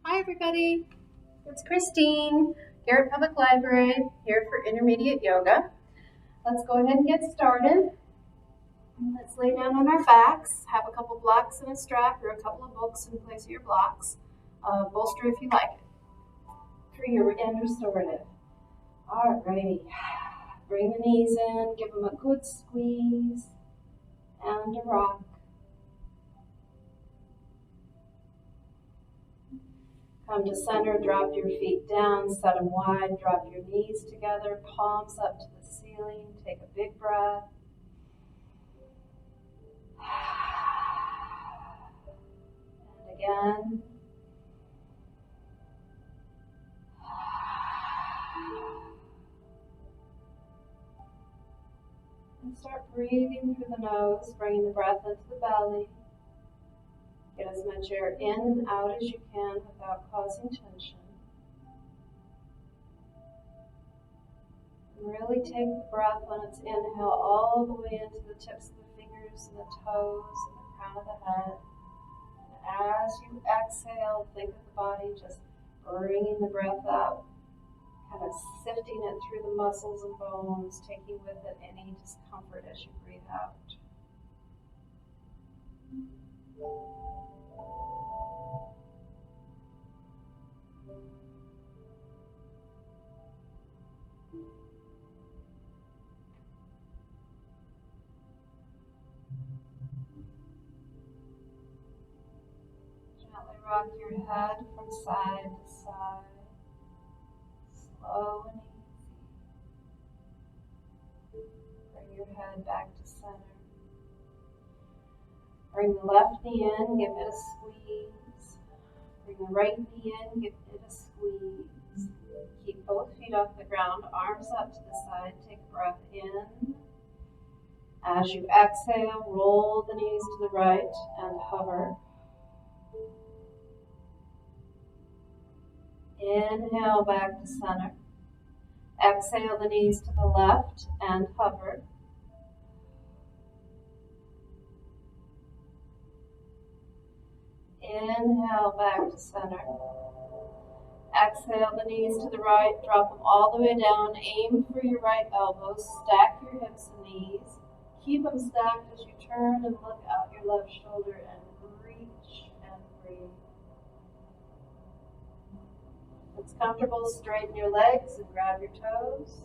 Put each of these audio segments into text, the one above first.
Hi everybody, it's Christine, Garrett Public Library, here for Intermediate Yoga. Let's go ahead and get started. Let's lay down on our backs, have a couple blocks and a strap or a couple of books in place of your blocks. Bolster if you like it for your end restorative. Alrighty, bring the knees in, give them a good squeeze and a rock. Come to center, drop your feet down, set them wide, drop your knees together, palms up to the ceiling, take a big breath. And again. And start breathing through the nose, bringing the breath into the belly. Get as much air in and out as you can without causing tension. And really take the breath when it's inhale all the way into the tips of the fingers and the toes and the crown of the head. And as you exhale, think of the body just bringing the breath up, kind of sifting it through the muscles and bones, taking with it any discomfort as you breathe out. Gently rock your head from side to side, slow and easy. Bring your head back to center. Bring the left knee in, give it a squeeze. Bring the right knee in, give it a squeeze. Keep both feet off the ground, arms up to the side. Take a breath in. As you exhale, roll the knees to the right and hover. Inhale back to center. Exhale the knees to the left and hover. Inhale back to center. Exhale the knees to the right, drop them all the way down. Aim for your right elbows, stack your hips and knees. Keep them stacked as you turn and look out your left shoulder and reach and breathe. If it's comfortable, straighten your legs and grab your toes.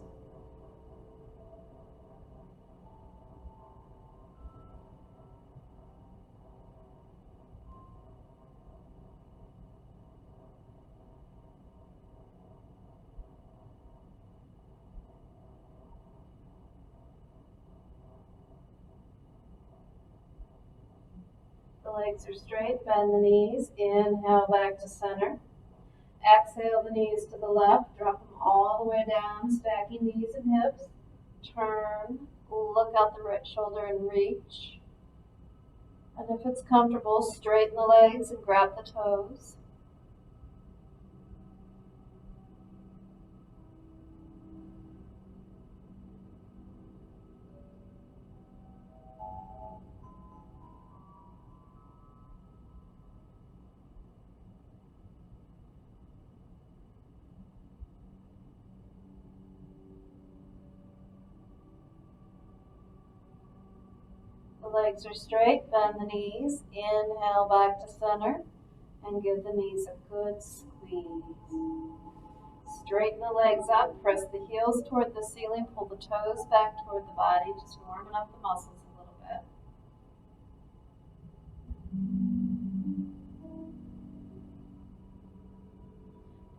The legs are straight, bend the knees, inhale back to center. Exhale the knees to the left, drop them all the way down, stacking knees and hips. Turn, look out the right shoulder and reach. And if it's comfortable, straighten the legs and grab the toes. The legs are straight, bend the knees, inhale back to center, and give the knees a good squeeze. Straighten the legs up, press the heels toward the ceiling, pull the toes back toward the body, just warming up the muscles a little bit.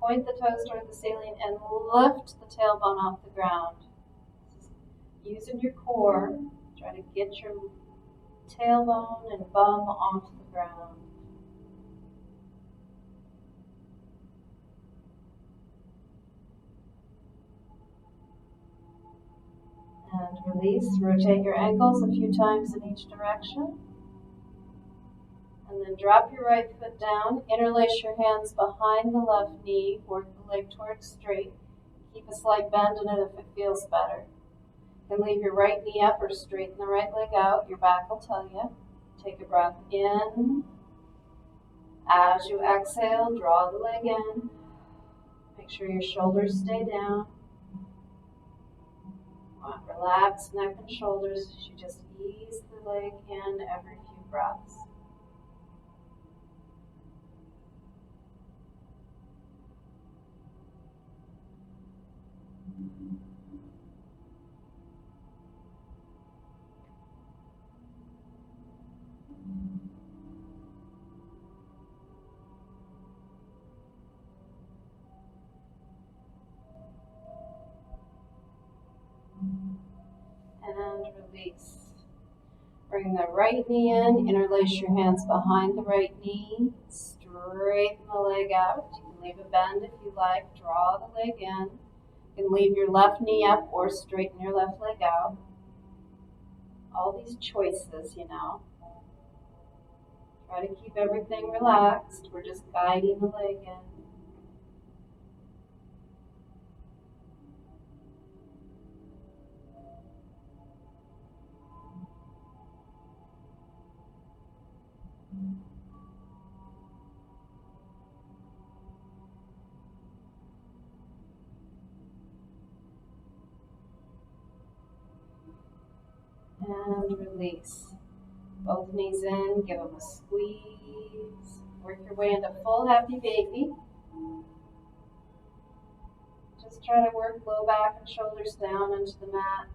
Point the toes toward the ceiling and lift the tailbone off the ground. Using your core, try to get your tailbone and bum off the ground. And release. Rotate your ankles a few times in each direction. And then drop your right foot down. Interlace your hands behind the left knee. Work the leg towards straight. Keep a slight bend in it if it feels better. You can leave your right knee up or straighten the right leg out. Your back will tell you. Take a breath in. As you exhale, draw the leg in. Make sure your shoulders stay down. Relax neck and shoulders as you just ease the leg in every few breaths. And release. Bring the right knee in, interlace your hands behind the right knee, straighten the leg out. You can leave a bend if you like, draw the leg in. You can leave your left knee up or straighten your left leg out. All these choices, you know. Try to keep everything relaxed. We're just guiding the leg in. And release. Both knees in, give them a squeeze. Work your way into full happy baby. Just try to work low back and shoulders down into the mat.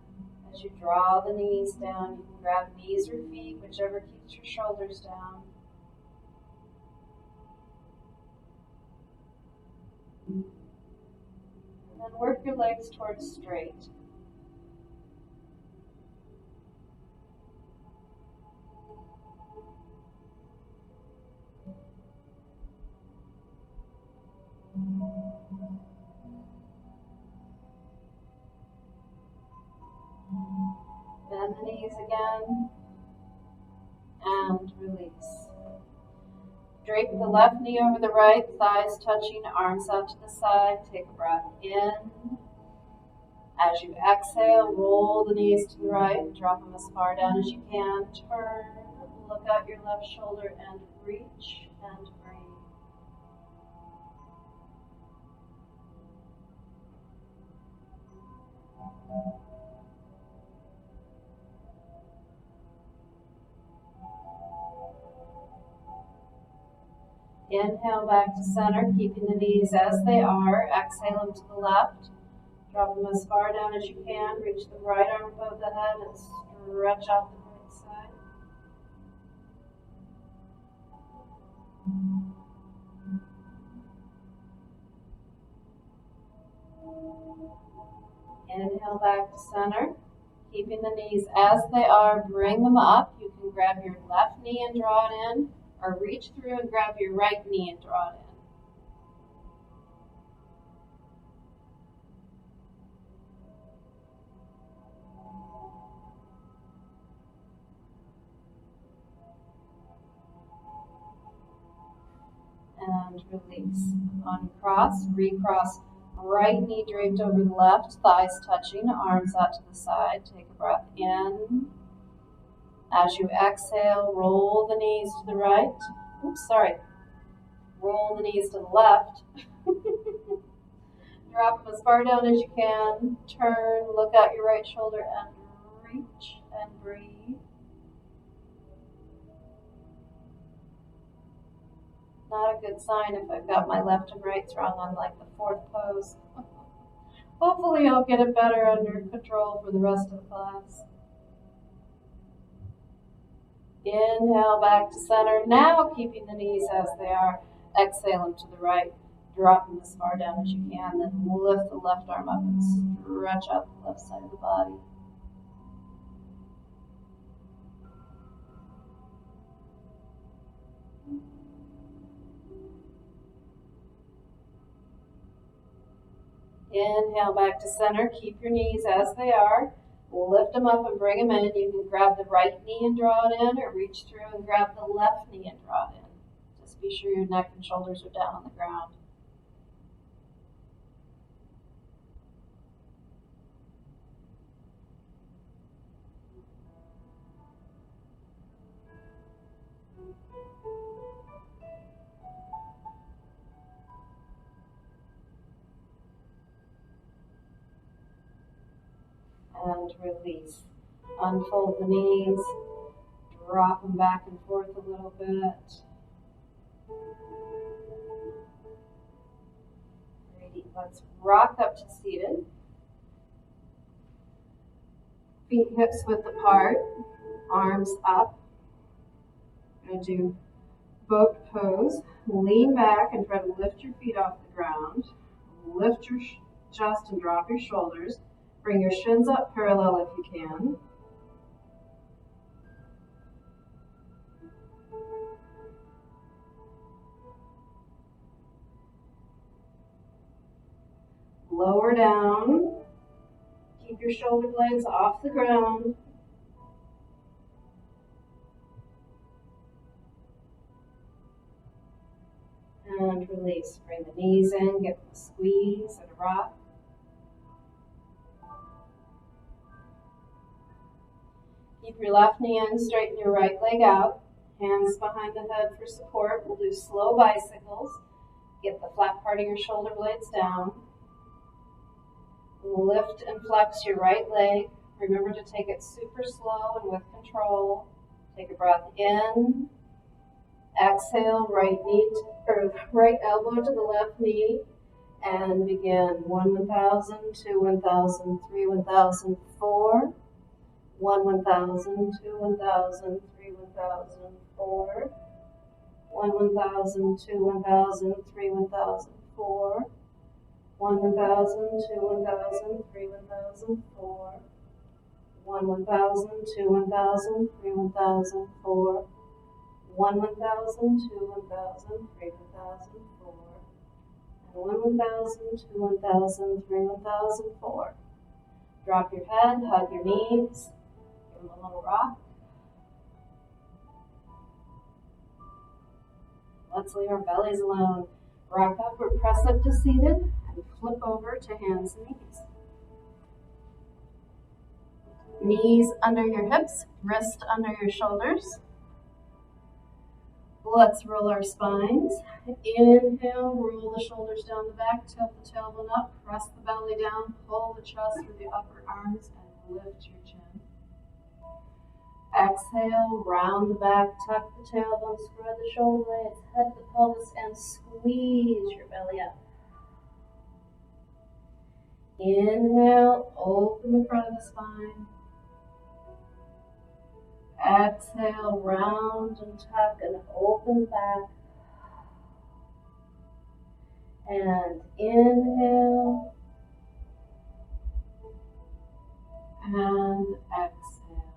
As you draw the knees down, you can grab knees or feet, whichever keeps your shoulders down. And then work your legs towards straight. Bend the knees again, and release. Drape the left knee over the right, thighs touching, arms out to the side. Take a breath in. As you exhale, roll the knees to the right, drop them as far down as you can. Turn, look out your left shoulder, and reach and breathe. Inhale back to center, keeping the knees as they are. Exhale them to the left. Drop them as far down as you can. Reach the right arm above the head and stretch out the right side. Inhale back to center. Keeping the knees as they are, bring them up. You can grab your left knee and draw it in, or reach through and grab your right knee and draw it in. And release. Uncross, recross, right knee draped over the left, thighs touching, arms out to the side. Take a breath in. As you exhale, roll the knees to the right. Roll the knees to the left. Drop them as far down as you can. Turn, look out your right shoulder and reach and breathe. Not a good sign if I've got my left and rights wrong on like the fourth pose. Hopefully I'll get it better under control for the rest of the class. Inhale back to center. Now keeping the knees as they are. Exhale them to the right. Drop them as far down as you can. Then lift the left arm up and stretch out the left side of the body. Inhale back to center. Keep your knees as they are. Lift them up and bring them in. You can grab the right knee and draw it in, or reach through and grab the left knee and draw it in. Just be sure your neck and shoulders are down on the ground. and release. Unfold the knees, drop them back and forth a little bit. Alrighty, let's rock up to seated. Feet hips width apart, arms up. I'm going to do boat pose. Lean back and try to lift your feet off the ground. Lift your chest and drop your shoulders. Bring your shins up parallel if you can. Lower down. Keep your shoulder blades off the ground. And release. Bring the knees in, give them a squeeze and a rock. Keep your left knee in, straighten your right leg out. Hands behind the head for support. We'll do slow bicycles. Get the flat part of your shoulder blades down. Lift and flex your right leg. Remember to take it super slow and with control. Take a breath in. Exhale, right elbow to the left knee. And begin. 1, 1,000, 2, 1,000, 3, 1,000, 4. 1, 1,000, 2, 1,000, 3, 1,000, 4. 1, 1,000, 2, 1,000, 3, 1,000, 4. 1, 1,000, 2, 1,000, 3, 1,000, 4. 1, 1,000, 2, 1,000, 3, 1,000, 4. 1, 1,000, 2, 1,000, 3, 1,000, 4. And 1, 1,000, 2, 1,000, 3, 1,000, 4. Drop your head, hug your knees, give them a little rock. Let's leave our bellies alone. Rock up or press up to seated and flip over to hands and knees. Knees under your hips, wrist under your shoulders. Let's roll our spines. Inhale, roll the shoulders down the back, tilt the tailbone up, press the belly down, pull the chest through the upper arms, and lift your chin. Exhale, round the back, tuck the tailbone, spread the shoulder blades, head the pelvis, and squeeze your belly up. Inhale, open the front of the spine. Exhale, round and tuck and open back. And inhale. And exhale.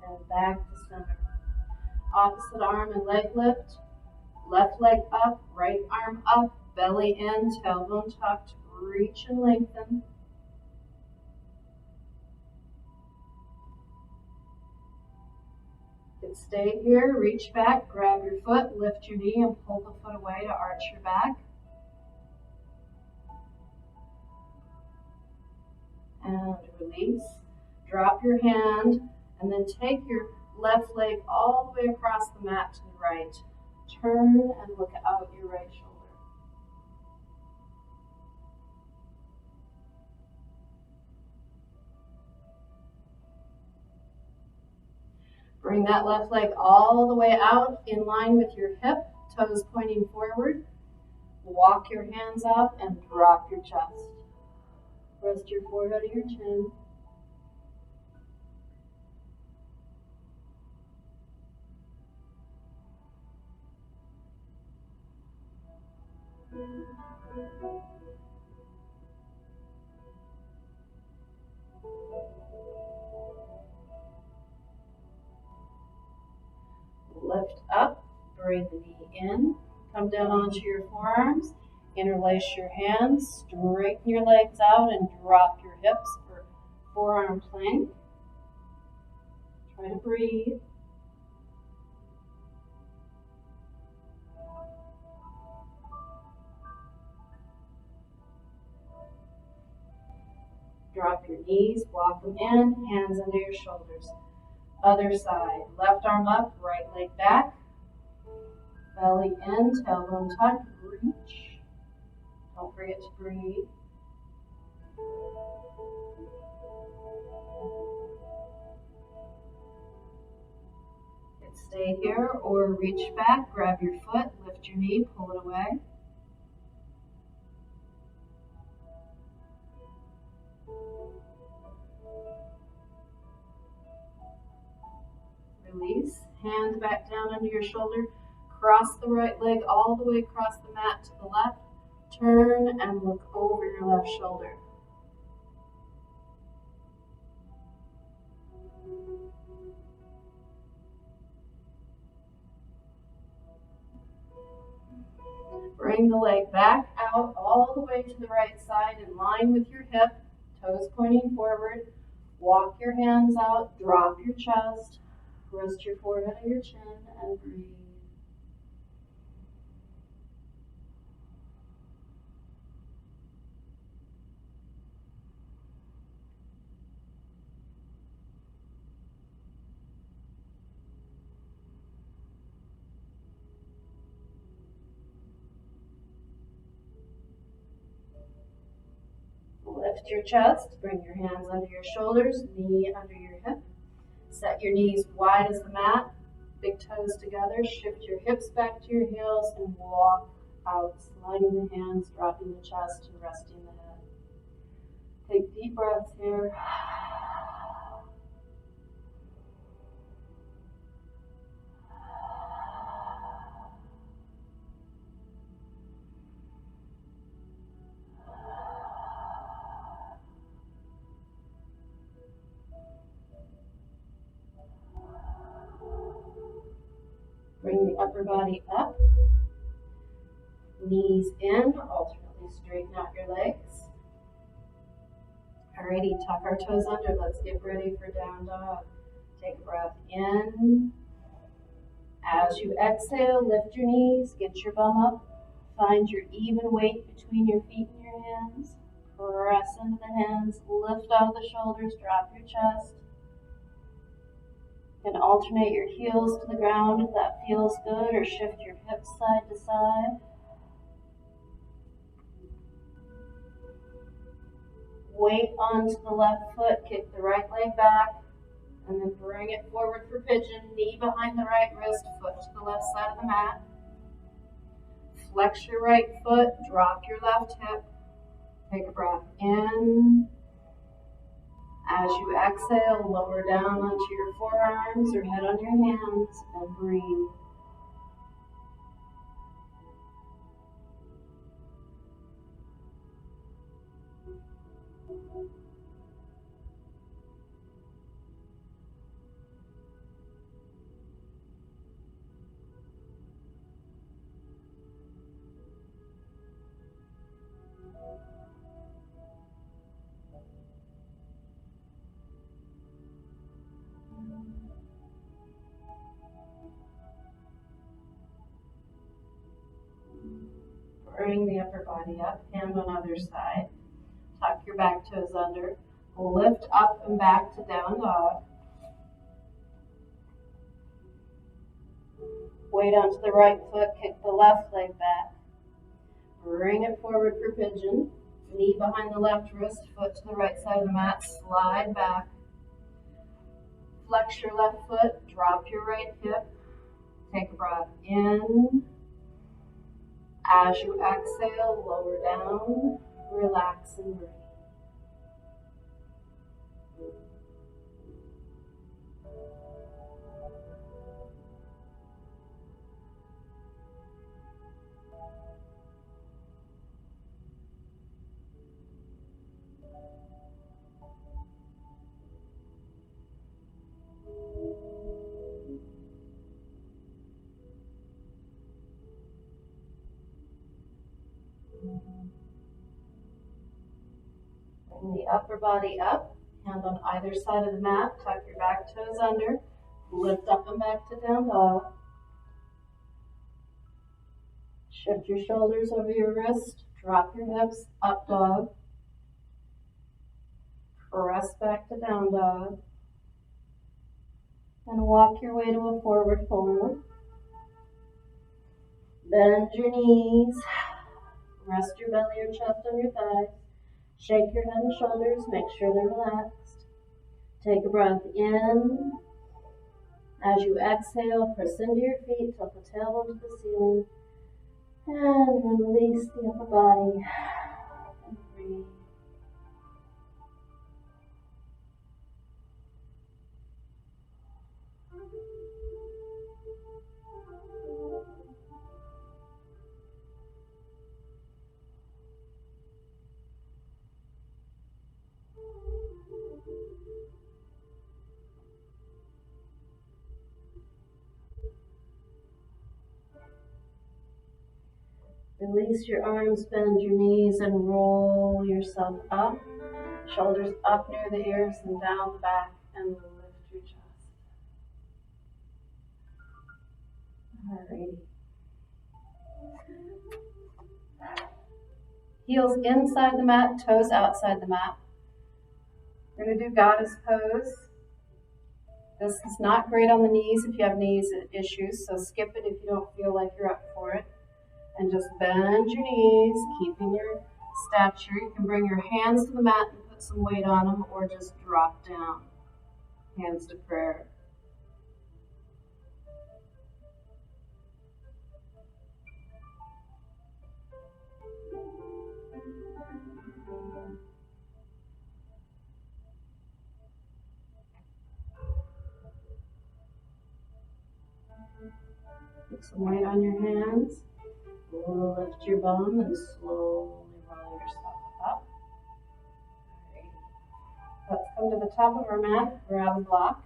And back to center. Opposite arm and leg lift. Left leg up, right arm up, belly in, tailbone tucked. Reach and lengthen. Stay here, reach back, grab your foot, lift your knee, and pull the foot away to arch your back. And release. Drop your hand, and then take your left leg all the way across the mat to the right. Turn and look out your right shoulder. Bring that left leg all the way out in line with your hip, toes pointing forward. Walk your hands out and drop your chest. Rest your forehead or your chin. Lift up, bring the knee in, come down onto your forearms, interlace your hands, straighten your legs out and drop your hips for forearm plank. Try to breathe. Drop your knees, walk them in, hands under your shoulders. Other side, left arm up, right leg back, belly in, tailbone tucked, reach. Don't forget to breathe. Stay here or reach back, grab your foot, lift your knee, pull it away. Release, hand back down under your shoulder, cross the right leg all the way across the mat to the left, turn and look over your left shoulder. Bring the leg back out all the way to the right side in line with your hip, toes pointing forward. Walk your hands out, drop your chest, rest your forehead on your chin, and breathe. Lift your chest, bring your hands under your shoulders, knee under your hip. Set your knees wide as the mat, big toes together. Shift your hips back to your heels and walk out, sliding the hands, dropping the chest, and resting the head. Take deep breaths here. Bring the upper body up, knees in, alternately straighten out your legs. Alrighty, tuck our toes under. Let's get ready for down dog. Take a breath in. As you exhale, lift your knees, get your bum up. Find your even weight between your feet and your hands. Press into the hands, lift out the shoulders, drop your chest. You can alternate your heels to the ground if that feels good, or shift your hips side to side. Weight onto the left foot, kick the right leg back, and then bring it forward for pigeon, knee behind the right wrist, foot to the left side of the mat. Flex your right foot, drop your left hip. Take a breath in. As you exhale, lower down onto your forearms or head on your hands and breathe. Bring the upper body up, hand on other side. Tuck your back toes under. Lift up and back to down dog. Weight onto the right foot, kick the left leg back. Bring it forward for pigeon. Knee behind the left wrist, foot to the right side of the mat, slide back. Flex your left foot, drop your right hip. Take a breath in. As you exhale, lower down, relax and breathe. Bring the upper body up, hand on either side of the mat, tuck your back toes under, lift up and back to down dog. Shift your shoulders over your wrist, drop your hips, up dog. Press back to down dog. And walk your way to a forward fold. Bend your knees. Rest your belly or chest on your thighs. Shake your head and shoulders. Make sure they're relaxed. Take a breath in. As you exhale, press into your feet, tilt the tailbone to the ceiling, and release the upper body. And breathe. Release your arms, bend your knees, and roll yourself up. Shoulders up near the ears and down the back, and lift your chest. Alrighty. Heels inside the mat, toes outside the mat. We're going to do goddess pose. This is not great on the knees if you have knees issues, so skip it if you don't feel like you're up for it. And just bend your knees, keeping your stature. You can bring your hands to the mat and put some weight on them, or just drop down. Hands to prayer. Put some weight on your hands. Lift your bum and slowly roll yourself up. Right. Let's come to the top of our mat, grab a block.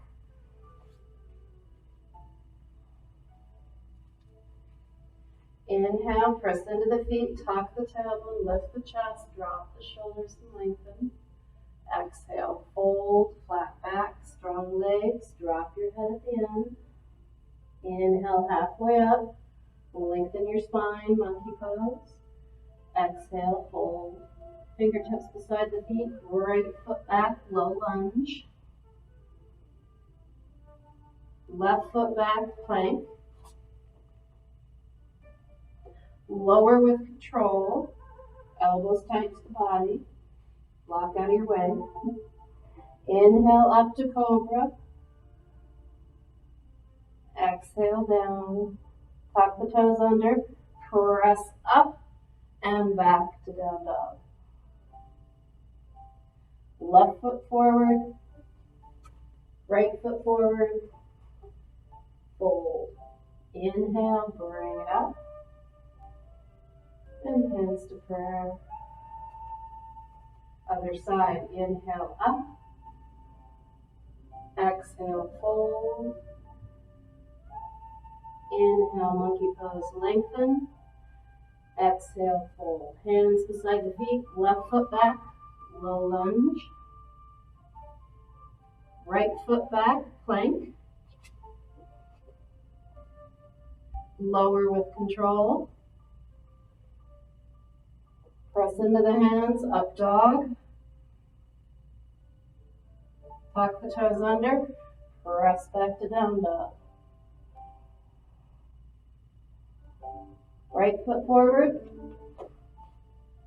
Inhale, press into the feet, tuck the tailbone, lift the chest, drop the shoulders and lengthen. Exhale, fold, flat back, strong legs, drop your head at the end. Inhale, halfway up, lengthen your spine, monkey pose. Exhale, fold. Fingertips beside the feet, right foot back, low lunge. Left foot back, plank. Lower with control, elbows tight to the body. Block out of your way. Inhale up to cobra. Exhale down. Tuck the toes under. Press up and back to down dog. Left foot forward. Right foot forward. Fold. Inhale, bring it up. And hands to prayer. Other side. Inhale up. Exhale, fold. Inhale, monkey pose, lengthen. Exhale, fold. Hands beside the feet, left foot back, low lunge. Right foot back, plank. Lower with control. Press into the hands, up dog. Tuck the toes under, press back to down dog. Right foot forward,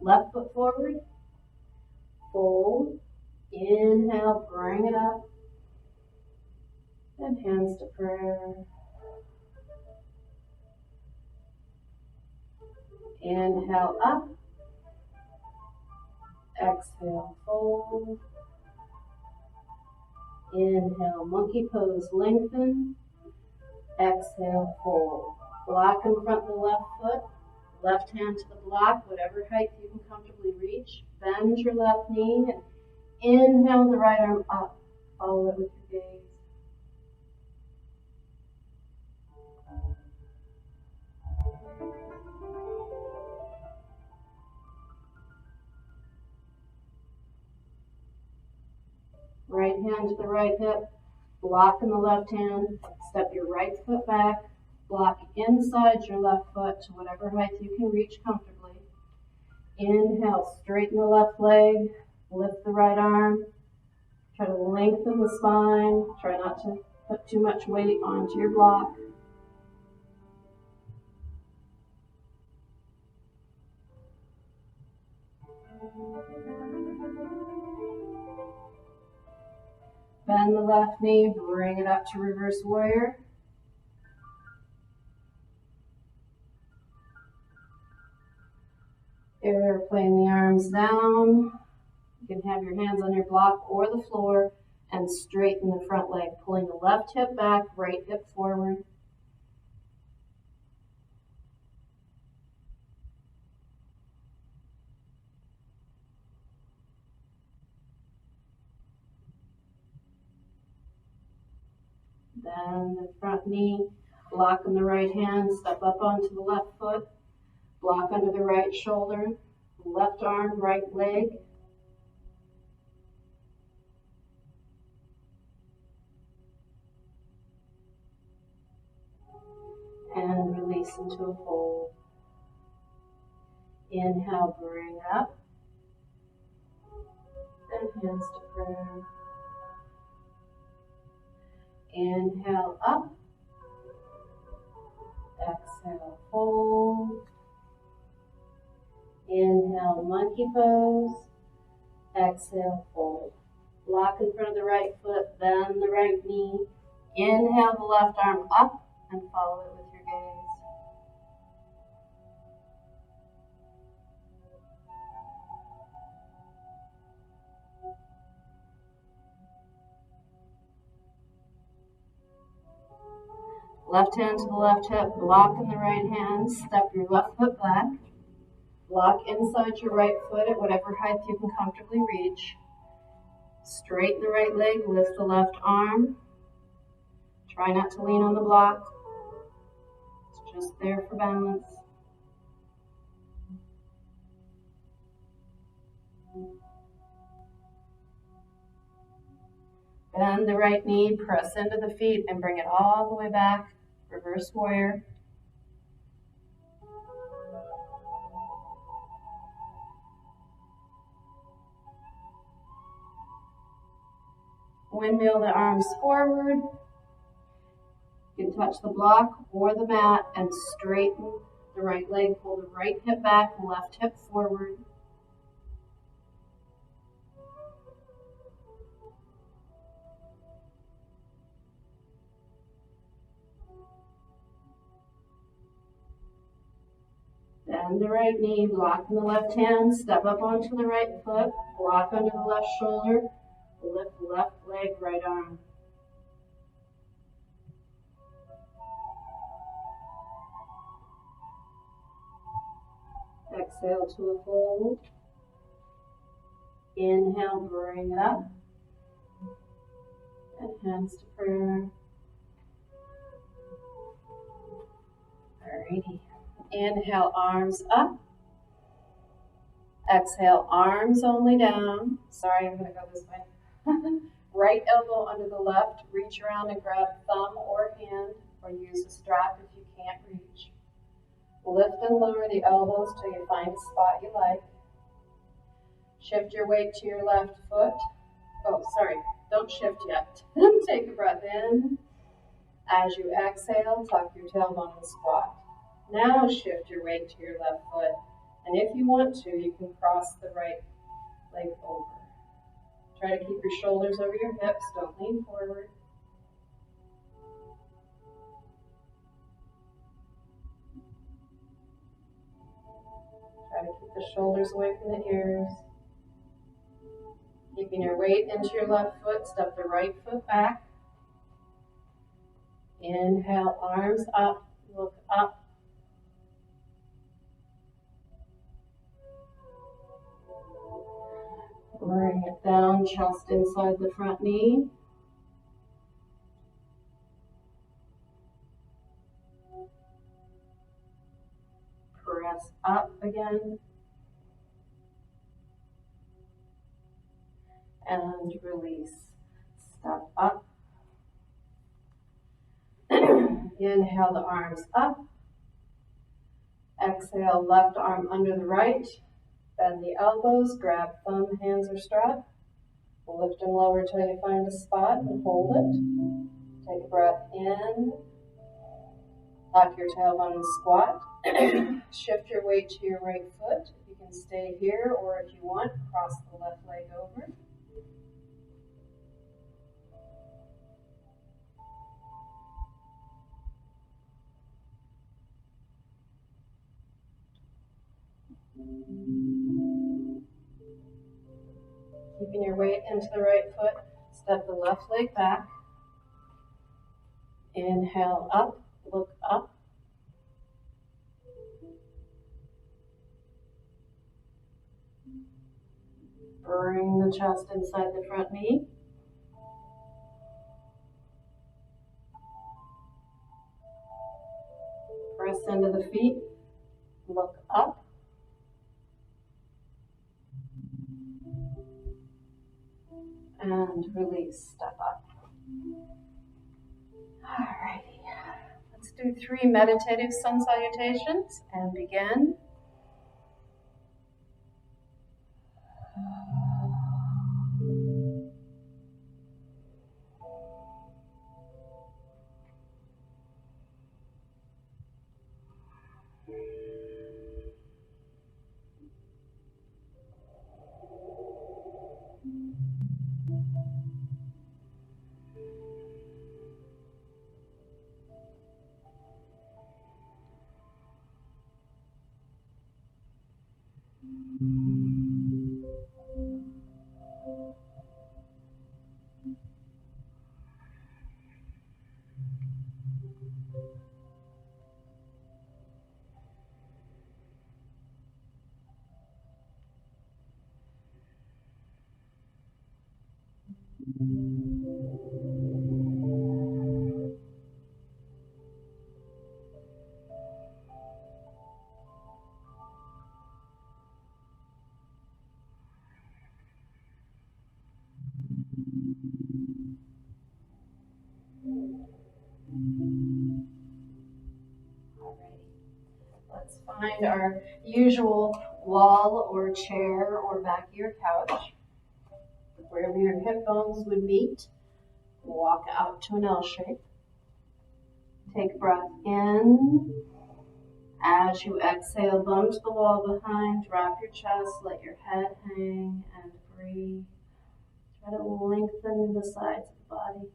left foot forward, fold, inhale, bring it up, and hands to prayer. Inhale up, exhale, fold, inhale, monkey pose, lengthen, exhale, fold. Block in front of the left foot, left hand to the block, whatever height you can comfortably reach. Bend your left knee and inhale the right arm up. Follow it with your gaze. Right hand to the right hip, block in the left hand, step your right foot back, block inside your left foot to whatever height you can reach comfortably. Inhale, straighten the left leg, lift the right arm, try to lengthen the spine, try not to put too much weight onto your block. Bend the left knee, bring it up to reverse warrior. Airplane the arms down. You can have your hands on your block or the floor and straighten the front leg, pulling the left hip back, right hip forward. Then the front knee, block on the right hand, step up onto the left foot, block under the right shoulder, left arm, right leg. And release into a fold. Inhale, bring up. And hands to prayer. Inhale up. Exhale, fold. Inhale, monkey pose. Exhale, fold. Block in front of the right foot, bend the right knee. Inhale the left arm up and follow it with your gaze. Left hand to the left hip, block in the right hand, step your left foot back. Block inside your right foot at whatever height you can comfortably reach. Straighten the right leg, lift the left arm. Try not to lean on the block. It's just there for balance. Bend the right knee, press into the feet and bring it all the way back. Reverse warrior. Windmill the arms forward. You can touch the block or the mat and straighten the right leg. Pull the right hip back, left hip forward. Bend the right knee, block in the left hand, step up onto the right foot, block under the left shoulder, lift left leg, right arm. Exhale to a fold. Inhale, bring it up. And hands to prayer. Alrighty. Inhale, arms up. Exhale, arms only down. Sorry, I'm going to go this way. Right elbow under the left. Reach around and grab thumb or hand, or use a strap if you can't reach. Lift and lower the elbows till you find a spot you like. Shift your weight to your left foot. Oh, sorry, don't shift yet. Take a breath in. As you exhale, tuck your tailbone and squat. Now shift your weight to your left foot. And if you want to, you can cross the right leg over. Try to keep your shoulders over your hips. Don't lean forward. Try to keep the shoulders away from the ears. Keeping your weight into your left foot, step the right foot back. Inhale, arms up, look up. Bring it down, chest inside the front knee. Press up again. And release. Step up. Inhale the arms up. Exhale, left arm under the right. Bend the elbows, grab thumb, hands, or strap. Lift and lower till you find a spot and hold it. Take a breath in. Tuck your tailbone and squat. Shift your weight to your right foot. You can stay here, or if you want, cross the left leg over. Keeping your weight into the right foot, step the left leg back. Inhale up, look up. Bring the chest inside the front knee. Press into the feet, look up. And release, step up. Alrighty, let's do 3 meditative sun salutations and begin. Let's find our usual wall or chair or back of your couch. Wherever your hip bones would meet, walk out to an L shape. Take a breath in. As you exhale, bump to the wall behind, drop your chest, let your head hang, and breathe. Try to lengthen the sides of the body.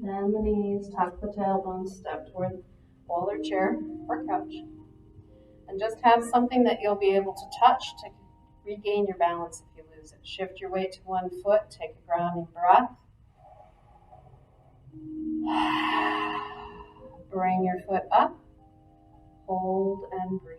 Bend the knees, tuck the tailbone, step toward wall or chair or couch. And just have something that you'll be able to touch to regain your balance if you lose it. Shift your weight to one foot, take a grounding breath. Bring your foot up, hold and breathe.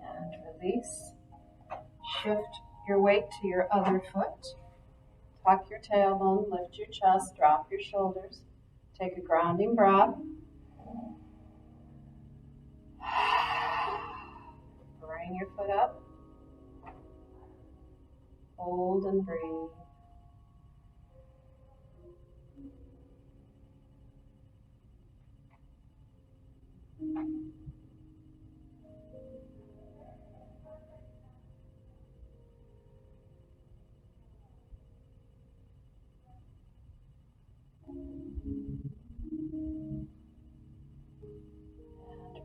And release. Shift your weight to your other foot. Tuck your tailbone, lift your chest, drop your shoulders. Take a grounding breath. Bring your foot up. Hold and breathe. And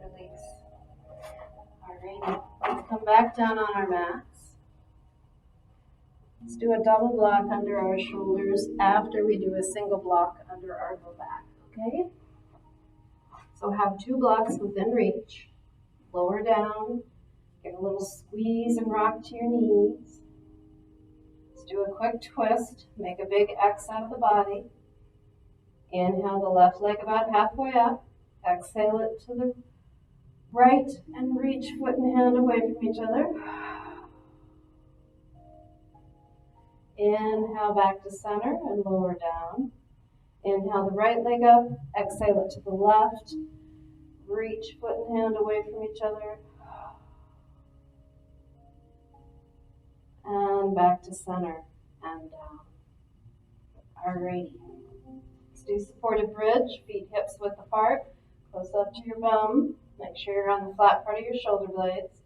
release. Alrighty, let's come back down on our mats. Let's do a double block under our shoulders after we do a single block under our low back, okay? So have 2 blocks within reach. Lower down, get a little squeeze and rock to your knees. Let's do a quick twist, make a big X out of the body. Inhale the left leg about halfway up. Exhale it to the right and reach foot and hand away from each other. Inhale back to center and lower down. Inhale the right leg up, exhale it to the left. Reach foot and hand away from each other. And back to center and down. Alrighty. Let's do supported bridge, feet hips width apart. Close up to your bum. Make sure you're on the flat part of your shoulder blades.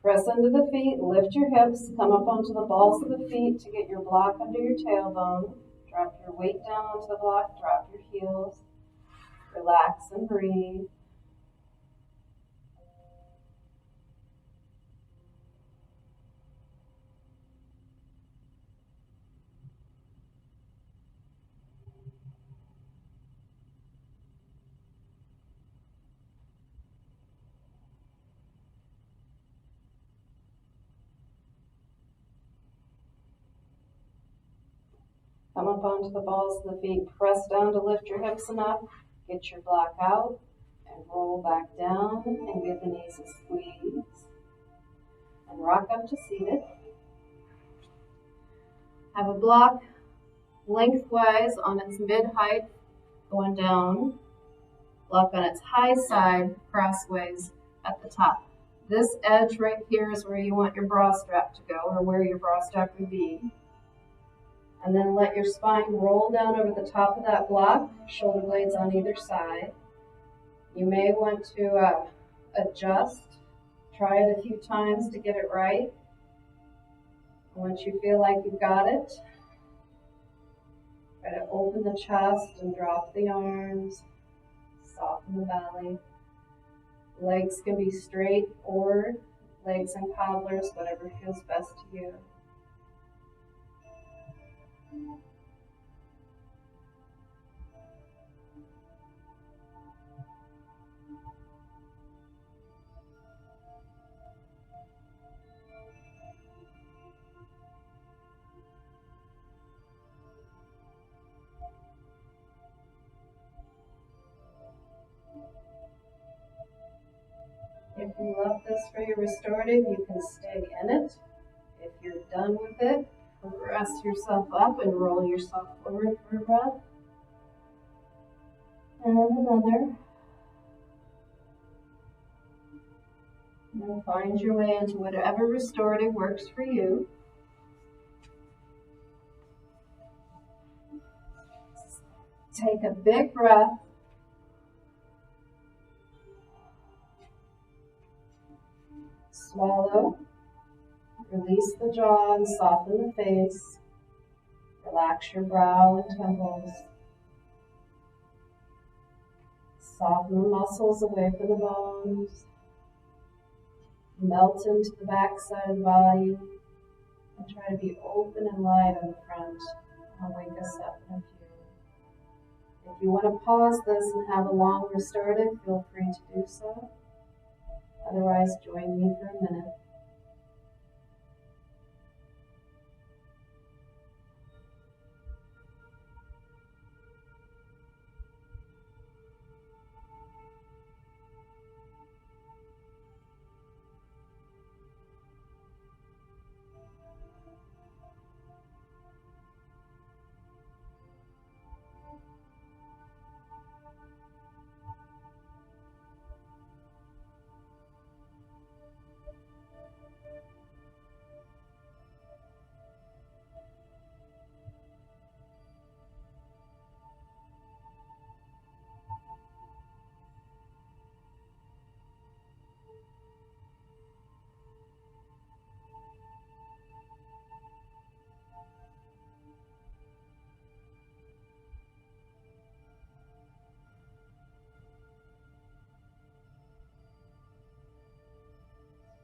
Press into the feet, lift your hips, come up onto the balls of the feet to get your block under your tailbone. Drop your weight down onto the block, drop your heels. Relax and breathe. Come up onto the balls of the feet. Press down to lift your hips enough. Get your block out and roll back down and give the knees a squeeze. And rock up to seated. Have a block lengthwise on its mid-height going down. Block on its high side crossways at the top. This edge right here is where you want your bra strap to go, or where your bra strap would be. And then let your spine roll down over the top of that block, shoulder blades on either side. You may want to adjust, try it a few times to get it right. Once you feel like you've got it, try to open the chest and drop the arms, soften the belly. Legs can be straight or legs and cobblers, whatever feels best to you. If you love this for your restorative, you can stay in it. If you're done with it, press yourself up and roll yourself forward for a breath. And another. And then find your way into whatever restorative works for you. Take a big breath. Swallow. Release the jaw and soften the face. Relax your brow and temples. Soften the muscles away from the bones. Melt into the back side of the body. And try to be open and light on the front. I'll wake us up in a few. If you want to pause this and have a long restorative, feel free to do so. Otherwise, join me for a minute.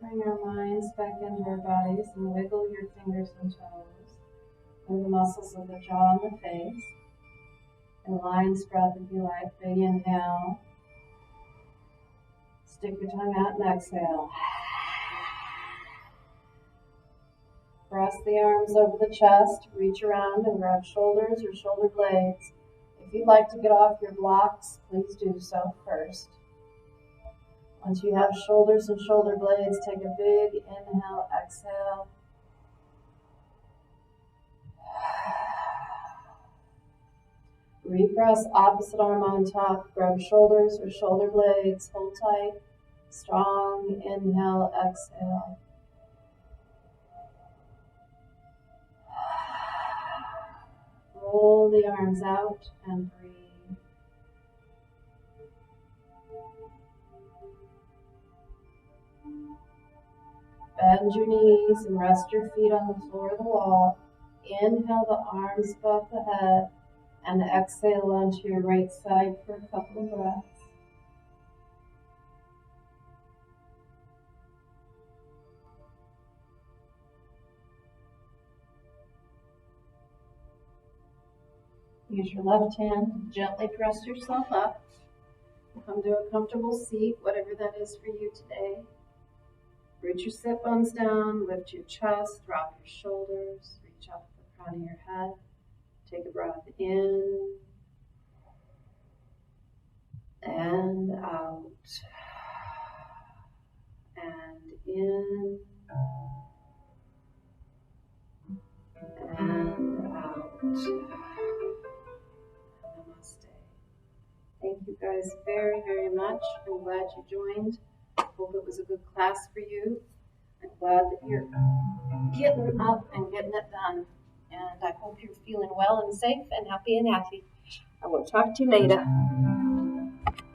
Bring our minds back into our bodies and wiggle your fingers and toes. Move the muscles of the jaw and the face. And lion's breath if you like. Big inhale. Stick your tongue out and exhale. Press the arms over the chest. Reach around and grab shoulders or shoulder blades. If you'd like to get off your blocks, please do so first. Once you have shoulders and shoulder blades, take a big inhale, exhale. Repress opposite arm on top. Grab shoulders or shoulder blades. Hold tight. Strong inhale, exhale. Roll the arms out and breathe. Bend your knees and rest your feet on the floor of the wall. Inhale the arms above the head and exhale onto your right side for a couple of breaths. Use your left hand to gently press yourself up. Come to a comfortable seat, whatever that is for you today. Root your sit bones down, lift your chest, drop your shoulders, reach up to the crown of your head. Take a breath in and out. And in and out. Namaste. Thank you guys very, very much. I'm glad you joined. Hope it was a good class for you. I'm glad that you're getting up and getting it done. And I hope you're feeling well and safe and happy and happy. I will talk to you later.